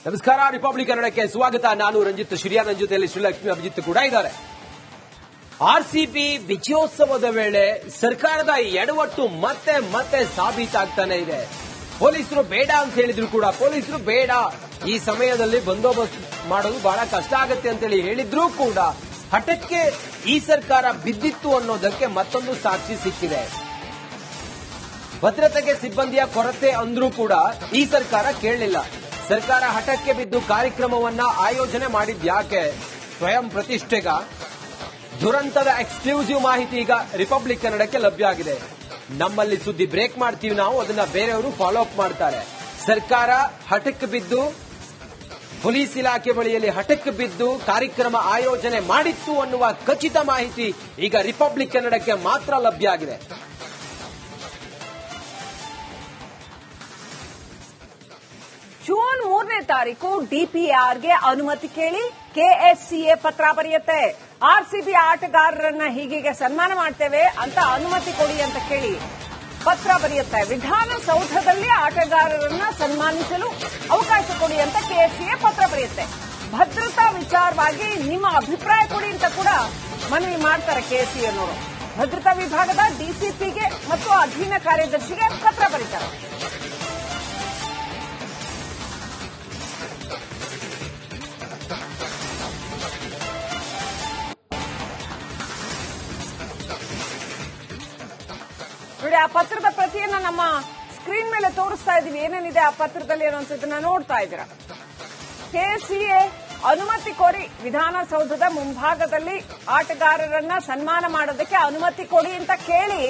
ನಮಸ್ಕಾರ. ರಿಪಬ್ಲಿಕ್ ಕನ್ನಡಕ್ಕೆ ಸ್ವಾಗತ. ನಾನು ರಂಜಿತ್ ಶಿರಿಯಾ. ನನ್ನ ಜೊತೆಯಲ್ಲಿ ಶ್ರೀಲಕ್ಷ್ಮಿ ಅಭಿಜಿತ್ ಕೂಡ ಇದ್ದಾರೆ. ಆರ್ಸಿಬಿ ವಿಜಯೋತ್ಸವದ ವೇಳೆ ಸರ್ಕಾರದ ಎಡವಟ್ಟು ಮತ್ತೆ ಮತ್ತೆ ಸಾಬೀತಾಗ್ತಾನೆ ಇದೆ. ಪೊಲೀಸರು ಬೇಡ ಅಂತ ಹೇಳಿದ್ರು ಕೂಡ ಪೊಲೀಸರು ಬೇಡ, ಈ ಸಮಯದಲ್ಲಿ ಬಂದೋಬಸ್ತ್ ಮಾಡೋದು ಬಹಳ ಕಷ್ಟ ಆಗುತ್ತೆ ಅಂತೇಳಿ ಹೇಳಿದ್ರೂ ಕೂಡ ಹಠಕ್ಕೆ ಈ ಸರ್ಕಾರ ಬಿದ್ದಿತ್ತು ಅನ್ನೋದಕ್ಕೆ ಮತ್ತೊಂದು ಸಾಕ್ಷಿ ಸಿಕ್ಕಿದೆ. ಭದ್ರತೆಗೆ ಸಿಬ್ಬಂದಿಯ ಕೊರತೆ ಅಂದ್ರೂ ಕೂಡ ಈ ಸರ್ಕಾರ ಕೇಳಲಿಲ್ಲ. ಸರ್ಕಾರ ಹಠಕ್ಕೆ ಬಿದ್ದು ಕಾರ್ಯಕ್ರಮವನ್ನ ಆಯೋಜನೆ ಮಾಡಿದ್ಯಾಕೆ? ಸ್ವಯಂ ಪ್ರತಿಷ್ಠೆಗ ದುರಂತದ ಎಕ್ಸ್ಕ್ಲೂಸಿವ್ ಮಾಹಿತಿ ಈಗ ರಿಪಬ್ಲಿಕ್ ಕನ್ನಡಕ್ಕೆ ಲಭ್ಯ ಆಗಿದೆ. ನಮ್ಮಲ್ಲಿ ಸುದ್ದಿ ಬ್ರೇಕ್ ಮಾಡ್ತೀವಿ ನಾವು, ಅದನ್ನ ಬೇರೆಯವರು ಫಾಲೋ ಅಪ್ ಮಾಡ್ತಾರೆ. ಸರ್ಕಾರ ಹಠಕ್ಕೆ ಬಿದ್ದು, ಪೊಲೀಸ್ ಇಲಾಖೆ ಬಳಿಯಲ್ಲಿ ಹಠಕ್ಕೆ ಬಿದ್ದು ಕಾರ್ಯಕ್ರಮ ಆಯೋಜನೆ ಮಾಡಿತ್ತು ಅನ್ನುವ ಖಚಿತ ಮಾಹಿತಿ ಈಗ ರಿಪಬ್ಲಿಕ್ ಕನ್ನಡಕ್ಕೆ ಮಾತ್ರ ಲಭ್ಯ ಆಗಿದೆ. ಜೂನ್ 3ನೇ ತಾರೀಕು ಡಿಪಿಆರ್ಗೆ ಅನುಮತಿ ಕೇಳಿ ಕೆಎಸ್ಸಿಎ ಪತ್ರ ಬರೆಯುತ್ತೆ. ಆರ್ಸಿಬಿ ಆಟಗಾರರನ್ನ ಹೀಗೆ ಸನ್ಮಾನ ಮಾಡ್ತೇವೆ ಅಂತ ಅನುಮತಿ ಕೊಡಿ ಅಂತ ಕೇಳಿ ಪತ್ರ ಬರೆಯುತ್ತೆ. ವಿಧಾನಸೌಧದಲ್ಲಿ ಆಟಗಾರರನ್ನ ಸನ್ಮಾನಿಸಲು ಅವಕಾಶ ಕೊಡಿ ಅಂತ ಕೆಎಸ್ಸಿಎ ಪತ್ರ ಬರೆಯುತ್ತೆ. ಭದ್ರತಾ ವಿಚಾರವಾಗಿ ನಿಮ್ಮ ಅಭಿಪ್ರಾಯ ಕೊಡಿ ಅಂತ ಕೂಡ ಮನವಿ ಮಾಡ್ತಾರೆ ಕೆಎಸ್ಸಿಎನವರು. ಭದ್ರತಾ ವಿಭಾಗದ ಡಿಸಿಪಿಗೆ ಮತ್ತು ಅಧೀನ ಕಾರ್ಯದರ್ಶಿಗೆ ಪತ್ರ ಬರೀತಾರೆ. ನೋಡಿ, ಆ ಪತ್ರದ ಪ್ರತಿಯನ್ನ ನಮ್ಮ ಸ್ಕ್ರೀನ್ ಮೇಲೆ ತೋರಿಸ್ತಾ ಇದೀವಿ. ಏನೇನಿದೆ ಆ ಪತ್ರದಲ್ಲಿ ಅನ್ನೋದನ್ನ ನೋಡ್ತಾ ಇದ್ದೀರಾ. ಕೆಎಸ್ಸಿಎ ಅನುಮತಿ ಕೋರಿ ವಿಧಾನಸೌಧದ ಮುಂಭಾಗದಲ್ಲಿ ಆಟಗಾರರನ್ನ ಸನ್ಮಾನ ಮಾಡೋದಕ್ಕೆ ಅನುಮತಿ ಕೊಡಿ ಅಂತ ಕೇಳಿ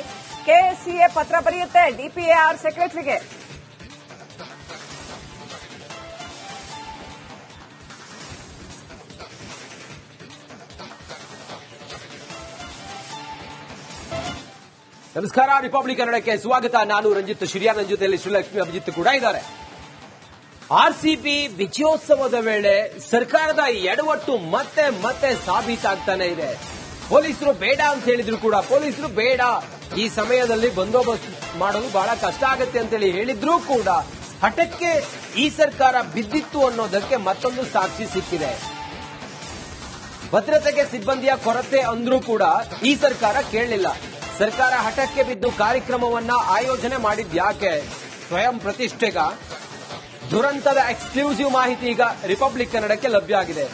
ಕೆಎಸ್ಸಿಎ ಪತ್ರ ಬರೆಯುತ್ತೆ ಡಿಪಿಆರ್ ಸೆಕ್ರೆಟರಿಗೆ. ನಮಸ್ಕಾರ. ರಿಪಬ್ಲಿಕ್ ಕನ್ನಡಕ್ಕೆ ಸ್ವಾಗತ. ನಾನು ರಂಜಿತ್ ಶಿರಿಯಾ. ನನ್ನ ಜೊತೆಯಲ್ಲಿ ಶ್ರೀಲಕ್ಷ್ಮಿ ಅಭಿಜಿತ್ ಕೂಡ ಇದ್ದಾರೆ. ಆರ್ಸಿಬಿ ವಿಜಯೋತ್ಸವದ ವೇಳೆ ಸರ್ಕಾರದ ಎಡವಟ್ಟು ಮತ್ತೆ ಮತ್ತೆ ಸಾಬೀತಾಗ್ತಾನೆ ಇದೆ. ಪೊಲೀಸರು ಬೇಡ ಅಂತ ಹೇಳಿದ್ರು ಕೂಡ ಪೊಲೀಸರು ಬೇಡ, ಈ ಸಮಯದಲ್ಲಿ ಬಂದೋಬಸ್ತ್ ಮಾಡೋದು ಬಹಳ ಕಷ್ಟ ಆಗುತ್ತೆ ಅಂತೇಳಿ ಹೇಳಿದ್ರೂ ಕೂಡ ಹಠಕ್ಕೆ ಈ ಸರ್ಕಾರ ಬಿದ್ದಿತ್ತು ಅನ್ನೋದಕ್ಕೆ ಮತ್ತೊಂದು ಸಾಕ್ಷಿ ಸಿಕ್ಕಿದೆ. ಭದ್ರತೆಗೆ ಸಿಬ್ಬಂದಿಯ ಕೊರತೆ ಅಂದ್ರೂ ಕೂಡ ಈ ಸರ್ಕಾರ ಕೇಳಲಿಲ್ಲ. ಸರ್ಕಾರ ಹಠಕ್ಕೆ ಬಿದ್ದು ಕಾರ್ಯಕ್ರಮವನ್ನ ಆಯೋಜನೆ ಮಾಡಿದ್ಯಾಕೆ? ಸ್ವಯಂ ಪ್ರತಿಷ್ಠೆಗ ದುರಂತದ ಎಕ್ಸ್ಕ್ಲೂಸಿವ್ ಮಾಹಿತಿ ಈಗ ರಿಪಬ್ಲಿಕ್ ಕನ್ನಡಕ್ಕೆ ಲಭ್ಯ ಆಗಿದೆ.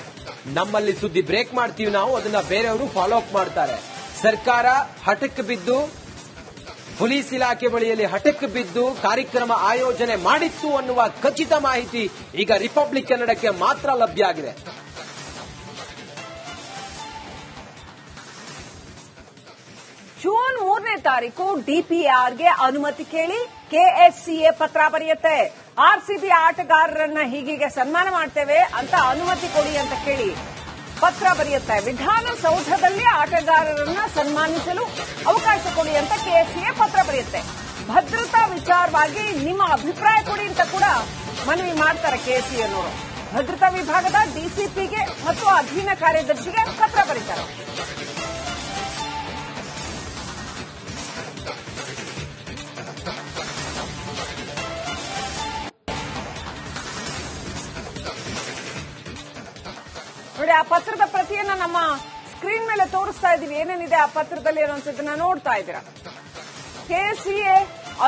ನಮ್ಮಲ್ಲಿ ಸುದ್ದಿ ಬ್ರೇಕ್ ಮಾಡ್ತೀವಿ ನಾವು, ಅದನ್ನ ಬೇರೆಯವರು ಫಾಲೋ ಅಪ್ ಮಾಡ್ತಾರೆ. ಸರ್ಕಾರ ಹಠಕ್ಕೆ ಬಿದ್ದು, ಪೊಲೀಸ್ ಇಲಾಖೆ ಬಳಿಯಲ್ಲಿ ಹಠಕ್ಕೆ ಬಿದ್ದು ಕಾರ್ಯಕ್ರಮ ಆಯೋಜನೆ ಮಾಡಿತ್ತು ಅನ್ನುವ ಖಚಿತ ಮಾಹಿತಿ ಈಗ ರಿಪಬ್ಲಿಕ್ ಕನ್ನಡಕ್ಕೆ ಮಾತ್ರ ಲಭ್ಯ ಆಗಿದೆ. ಜೂನ್ 3ನೇ ತಾರೀಕು ಡಿಪಿಆರ್ಗೆ ಅನುಮತಿ ಕೇಳಿ ಕೆಎಸ್ಸಿಎ ಪತ್ರ ಬರೆಯುತ್ತೆ. ಆರ್ಸಿಬಿ ಆಟಗಾರರನ್ನ ಹೀಗೆ ಸನ್ಮಾನ ಮಾಡ್ತೇವೆ ಅಂತ ಅನುಮತಿ ಕೊಡಿ ಅಂತ ಕೇಳಿ ಪತ್ರ ಬರೆಯುತ್ತೆ. ವಿಧಾನಸೌಧದಲ್ಲಿ ಆಟಗಾರರನ್ನ ಸನ್ಮಾನಿಸಲು ಅವಕಾಶ ಕೊಡಿ ಅಂತ ಕೆಎಸ್ಸಿಎ ಪತ್ರ ಬರೆಯುತ್ತೆ. ಭದ್ರತಾ ವಿಚಾರವಾಗಿ ನಿಮ್ಮ ಅಭಿಪ್ರಾಯ ಕೊಡಿ ಅಂತ ಕೂಡ ಮನವಿ ಮಾಡ್ತಾರೆ ಕೆಎಸ್ಸಿಎನವರು. ಭದ್ರತಾ ವಿಭಾಗದ ಡಿಸಿಪಿಗೆ ಮತ್ತು ಅಧೀನ ಕಾರ್ಯದರ್ಶಿಗೆ ಪತ್ರ ಬರೀತಾರೆ. ನೋಡಿ, ಆ ಪತ್ರದ ಪ್ರತಿಯನ್ನ ನಮ್ಮ ಸ್ಕ್ರೀನ್ ಮೇಲೆ ತೋರಿಸ್ತಾ ಇದೀವಿ. ಏನೇನಿದೆ ಆ ಪತ್ರದಲ್ಲಿ ಅನ್ನೋದನ್ನ ನೋಡ್ತಾ ಇದ್ದೀರಾ. ಕೆಎಸ್ಸಿಎ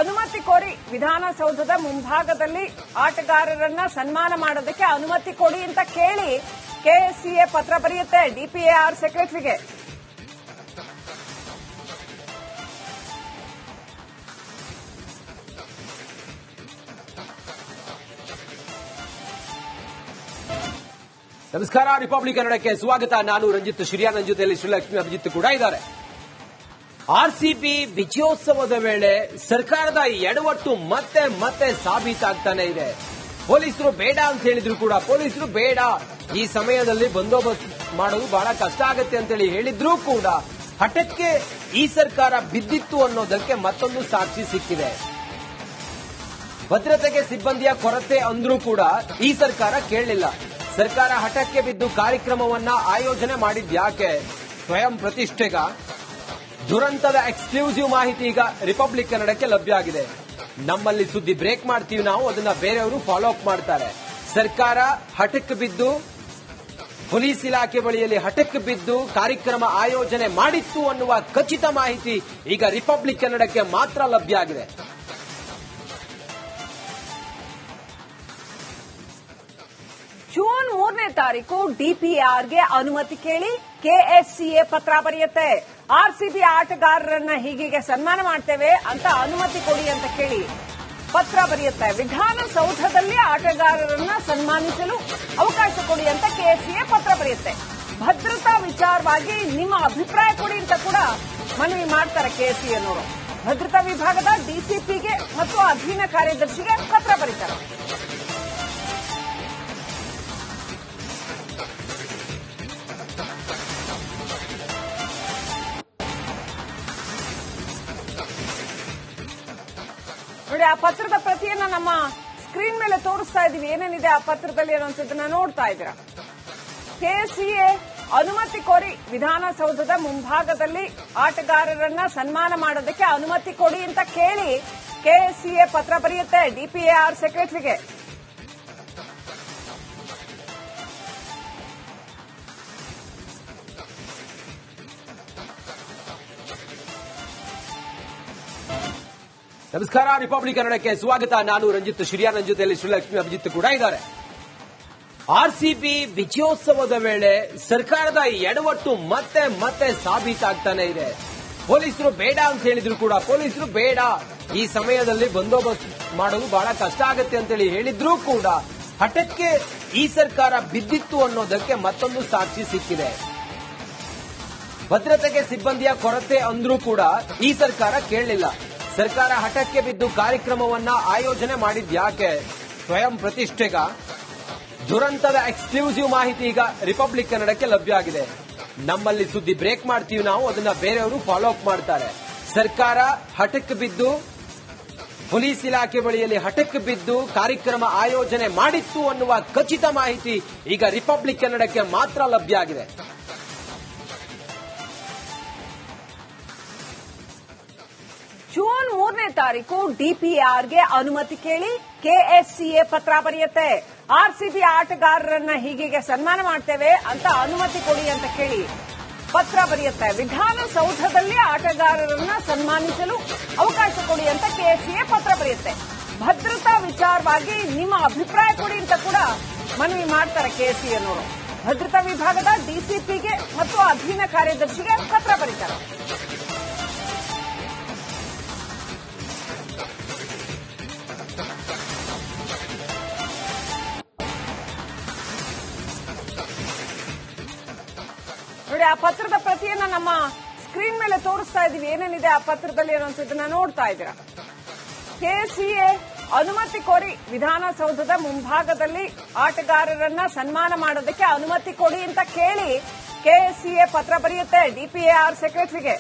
ಅನುಮತಿ ಕೋರಿ ವಿಧಾನಸೌಧದ ಮುಂಭಾಗದಲ್ಲಿ ಆಟಗಾರರನ್ನ ಸನ್ಮಾನ ಮಾಡೋದಕ್ಕೆ ಅನುಮತಿ ಕೊಡಿ ಅಂತ ಕೇಳಿ ಕೆಎಸ್ಸಿಎ ಪತ್ರ ಬರೆಯುತ್ತೆ ಡಿಪಿಆರ್ ಸೆಕ್ರೆಟರಿಗೆ. ನಮಸ್ಕಾರ. ರಿಪಬ್ಲಿಕ್ ಕನ್ನಡಕ್ಕೆ ಸ್ವಾಗತ. ನಾನು ರಂಜಿತ್ ಶಿರಿಯಾ. ನನ್ನ ಜೊತೆಯಲ್ಲಿ ಶ್ರೀಲಕ್ಷ್ಮಿ ಅಭಿಜಿತ್ ಕೂಡ ಇದ್ದಾರೆ. ಆರ್ಸಿಬಿ ವಿಜಯೋತ್ಸವದ ವೇಳೆ ಸರ್ಕಾರದ ಎಡವಟ್ಟು ಮತ್ತೆ ಮತ್ತೆ ಸಾಬೀತಾಗ್ತಾನೆ ಇದೆ. ಪೊಲೀಸರು ಬೇಡ ಅಂತ ಹೇಳಿದ್ರು ಕೂಡ ಪೊಲೀಸರು ಬೇಡ, ಈ ಸಮಯದಲ್ಲಿ ಬಂದೋಬಸ್ತ್ ಮಾಡೋದು ಬಹಳ ಕಷ್ಟ ಆಗುತ್ತೆ ಅಂತೇಳಿ ಹೇಳಿದ್ರೂ ಕೂಡ ಹಠಕ್ಕೆ ಈ ಸರ್ಕಾರ ಬಿದ್ದಿತ್ತು ಅನ್ನೋದಕ್ಕೆ ಮತ್ತೊಂದು ಸಾಕ್ಷಿ ಸಿಕ್ಕಿದೆ. ಭದ್ರತೆಗೆ ಸಿಬ್ಬಂದಿಯ ಕೊರತೆ ಅಂದ್ರೂ ಕೂಡ ಈ ಸರ್ಕಾರ ಕೇಳಲಿಲ್ಲ. ಸರ್ಕಾರ ಹಠಕ್ಕೆ ಬಿದ್ದು ಕಾರ್ಯಕ್ರಮವನ್ನ ಆಯೋಜನೆ ಮಾಡಿದ್ಯಾಕೆ? ಸ್ವಯಂ ಪ್ರತಿಷ್ಠೆಗ ದುರಂತದ ಎಕ್ಸ್ಕ್ಲೂಸಿವ್ ಮಾಹಿತಿ ಈಗ ರಿಪಬ್ಲಿಕ್ ಕನ್ನಡಕ್ಕೆ ಲಭ್ಯ ಆಗಿದೆ. ನಮ್ಮಲ್ಲಿ ಸುದ್ದಿ ಬ್ರೇಕ್ ಮಾಡ್ತೀವಿ ನಾವು, ಅದನ್ನ ಬೇರೆಯವರು ಫಾಲೋ ಅಪ್ ಮಾಡ್ತಾರೆ. ಸರ್ಕಾರ ಹಠಕ್ಕೆ ಬಿದ್ದು ಪೊಲೀಸ್ ಇಲಾಖೆ ಬಳಿಯಲ್ಲಿ ಹಠಕ್ಕೆ ಬಿದ್ದು ಕಾರ್ಯಕ್ರಮ ಆಯೋಜನೆ ಮಾಡಿತ್ತು ಅನ್ನುವ ಖಚಿತ ಮಾಹಿತಿ ಈಗ ರಿಪಬ್ಲಿಕ್ ಕನ್ನಡಕ್ಕೆ ಮಾತ್ರ ಲಭ್ಯ ಆಗಿದೆ. ಜೂನ್ 3ನೇ ತಾರೀಕು ಡಿಪಿಆರ್ಗೆ ಅನುಮತಿ ಕೇಳಿ ಕೆಎಸ್ಸಿಎ ಪತ್ರ ಬರೆಯುತ್ತೆ. ಆರ್ಸಿಬಿ ಆಟಗಾರರನ್ನ ಹೀಗೆ ಸನ್ಮಾನ ಮಾಡ್ತೇವೆ ಅಂತ ಅನುಮತಿ ಕೊಡಿ ಅಂತ ಕೇಳಿ ಪತ್ರ ಬರೆಯುತ್ತೆ. ವಿಧಾನಸೌಧದಲ್ಲಿ ಆಟಗಾರರನ್ನ ಸನ್ಮಾನಿಸಲು ಅವಕಾಶ ಕೊಡಿ ಅಂತ ಕೆಎಸ್ಸಿಎ ಪತ್ರ ಬರೆಯುತ್ತೆ. ಭದ್ರತಾ ವಿಚಾರವಾಗಿ ನಿಮ್ಮ ಅಭಿಪ್ರಾಯ ಕೊಡಿ ಅಂತ ಕೂಡ ಮನವಿ ಮಾಡ್ತಾರೆ ಕೆಎಸ್ಸಿಎನವರು. ಭದ್ರತಾ ವಿಭಾಗದ ಡಿಸಿಪಿಗೆ ಮತ್ತು ಅಧೀನ ಕಾರ್ಯದರ್ಶಿಗೆ ಪತ್ರ ಬರೀತಾರೆ. ನೋಡಿ, ಆ ಪತ್ರದ ಪ್ರತಿಯನ್ನ ನಮ್ಮ ಸ್ಕ್ರೀನ್ ಮೇಲೆ ತೋರಿಸ್ತಾ ಇದೀವಿ. ಏನೇನಿದೆ ಆ ಪತ್ರದಲ್ಲಿ ಅನ್ನೋದನ್ನ ನೋಡ್ತಾ ಇದ್ದೀರಾ. ಕೆಎಸ್ಸಿಎ ಅನುಮತಿ ಕೋರಿ ವಿಧಾನಸೌಧದ ಮುಂಭಾಗದಲ್ಲಿ ಆಟಗಾರರನ್ನ ಸನ್ಮಾನ ಮಾಡೋದಕ್ಕೆ ಅನುಮತಿ ಕೊಡಿ ಅಂತ ಕೇಳಿ ಕೆಎಸ್ಸಿಎ ಪತ್ರ ಬರೆಯುತ್ತೆ ಡಿಪಿಆರ್ ಸೆಕ್ರೆಟರಿಗೆ. ನಮಸ್ಕಾರ, ರಿಪಬ್ಲಿಕ್ ಕನ್ನಡಕ್ಕೆ ಸ್ವಾಗತ. ನಾನು ರಂಜಿತ್ ಶಿರಿಯಾ. ನನ್ನ ಜೊತೆಯಲ್ಲಿ ಶ್ರೀಲಕ್ಷ್ಮಿ ಅಭಿಜಿತ್ ಕೂಡ ಇದ್ದಾರೆ. ಆರ್ಸಿಬಿ ವಿಜಯೋತ್ಸವದ ವೇಳೆ ಸರ್ಕಾರದ ಎಡವಟ್ಟು ಮತ್ತೆ ಮತ್ತೆ ಸಾಬೀತಾಗ್ತಾನೆ ಇದೆ. ಪೊಲೀಸರು ಬೇಡ ಅಂತ ಹೇಳಿದ್ರು ಕೂಡ ಪೊಲೀಸರು ಬೇಡ, ಈ ಸಮಯದಲ್ಲಿ ಬಂದೋಬಸ್ತ್ ಮಾಡೋದು ಬಹಳ ಕಷ್ಟ ಆಗುತ್ತೆ ಅಂತೇಳಿ ಹೇಳಿದ್ರೂ ಕೂಡ ಹಠಕ್ಕೆ ಈ ಸರ್ಕಾರ ಬಿದ್ದಿತ್ತು ಅನ್ನೋದಕ್ಕೆ ಮತ್ತೊಂದು ಸಾಕ್ಷಿ ಸಿಕ್ಕಿದೆ. ಭದ್ರತೆಗೆ ಸಿಬ್ಬಂದಿಯ ಕೊರತೆ ಅಂದ್ರೂ ಕೂಡ ಈ ಸರ್ಕಾರ ಕೇಳಲಿಲ್ಲ. ಸರ್ಕಾರ ಹಠಕ್ಕೆ ಬಿದ್ದು ಕಾರ್ಯಕ್ರಮವನ್ನ ಆಯೋಜನೆ ಮಾಡಿದ್ಯಾಕೆ? ಸ್ವಯಂ ಪ್ರತಿಷ್ಠೆಗ ದುರಂತದ ಎಕ್ಸ್ಕ್ಲೂಸಿವ್ ಮಾಹಿತಿ ಈಗ ರಿಪಬ್ಲಿಕ್ ಕನ್ನಡಕ್ಕೆ ಲಭ್ಯ ಆಗಿದೆ. ನಮ್ಮಲ್ಲಿ ಸುದ್ದಿ ಬ್ರೇಕ್ ಮಾಡ್ತೀವಿ ನಾವು, ಅದನ್ನ ಬೇರೆಯವರು ಫಾಲೋ ಅಪ್ ಮಾಡ್ತಾರೆ. ಸರ್ಕಾರ ಹಠಕ್ಕೆ ಬಿದ್ದು ಪೊಲೀಸ್ ಇಲಾಖೆ ಬಳಿಯಲ್ಲಿ ಹಠಕ್ಕೆ ಬಿದ್ದು ಕಾರ್ಯಕ್ರಮ ಆಯೋಜನೆ ಮಾಡಿತ್ತು ಅನ್ನುವ ಖಚಿತ ಮಾಹಿತಿ ಈಗ ರಿಪಬ್ಲಿಕ್ ಕನ್ನಡಕ್ಕೆ ಮಾತ್ರ ಲಭ್ಯ ಆಗಿದೆ. ಜೂನ್ 3ನೇ ತಾರೀಕು ಡಿಪಿಆರ್ಗೆ ಅನುಮತಿ ಕೇಳಿ ಕೆಎಸ್ಸಿಎ ಪತ್ರ ಬರೆಯುತ್ತೆ. ಆರ್ಸಿಬಿ ಆಟಗಾರರನ್ನ ಹೀಗೆ ಸನ್ಮಾನ ಮಾಡ್ತೇವೆ ಅಂತ ಅನುಮತಿ ಕೊಡಿ ಅಂತ ಕೇಳಿ ಪತ್ರ ಬರೆಯುತ್ತೆ. ವಿಧಾನಸೌಧದಲ್ಲಿ ಆಟಗಾರರನ್ನ ಸನ್ಮಾನಿಸಲು ಅವಕಾಶ ಕೊಡಿ ಅಂತ ಕೆಎಸ್ಸಿಎ ಪತ್ರ ಬರೆಯುತ್ತೆ. ಭದ್ರತಾ ವಿಚಾರವಾಗಿ ನಿಮ್ಮ ಅಭಿಪ್ರಾಯ ಕೊಡಿ ಅಂತ ಕೂಡ ಮನವಿ ಮಾಡ್ತಾರೆ ಕೆಎಸ್ಸಿಎನವರು. ಭದ್ರತಾ ವಿಭಾಗದ ಡಿಸಿಪಿಗೆ ಮತ್ತು ಅಧೀನ ಕಾರ್ಯದರ್ಶಿಗೆ ಪತ್ರ ಬರೀತಾರೆ. ನೋಡಿ, ಆ ಪತ್ರದ ಪ್ರತಿಯನ್ನ ನಮ್ಮ ಸ್ಕ್ರೀನ್ ಮೇಲೆ ತೋರಿಸ್ತಾ ಇದೀವಿ. ಏನೇನಿದೆ ಆ ಪತ್ರದಲ್ಲಿ ಅನ್ನೋದನ್ನ ನೋಡ್ತಾ ಇದ್ದೀರಾ. ಕೆಎಸ್ಸಿಎ ಅನುಮತಿ ಕೋರಿ ವಿಧಾನಸೌಧದ ಮುಂಭಾಗದಲ್ಲಿ ಆಟಗಾರರನ್ನ ಸನ್ಮಾನ ಮಾಡೋದಕ್ಕೆ ಅನುಮತಿ ಕೊಡಿ ಅಂತ ಕೇಳಿ ಕೆಎಸ್ಸಿಎ ಪತ್ರ ಬರೆಯುತ್ತೆ ಡಿಪಿಆರ್ ಸೆಕ್ರೆಟರಿಗೆ.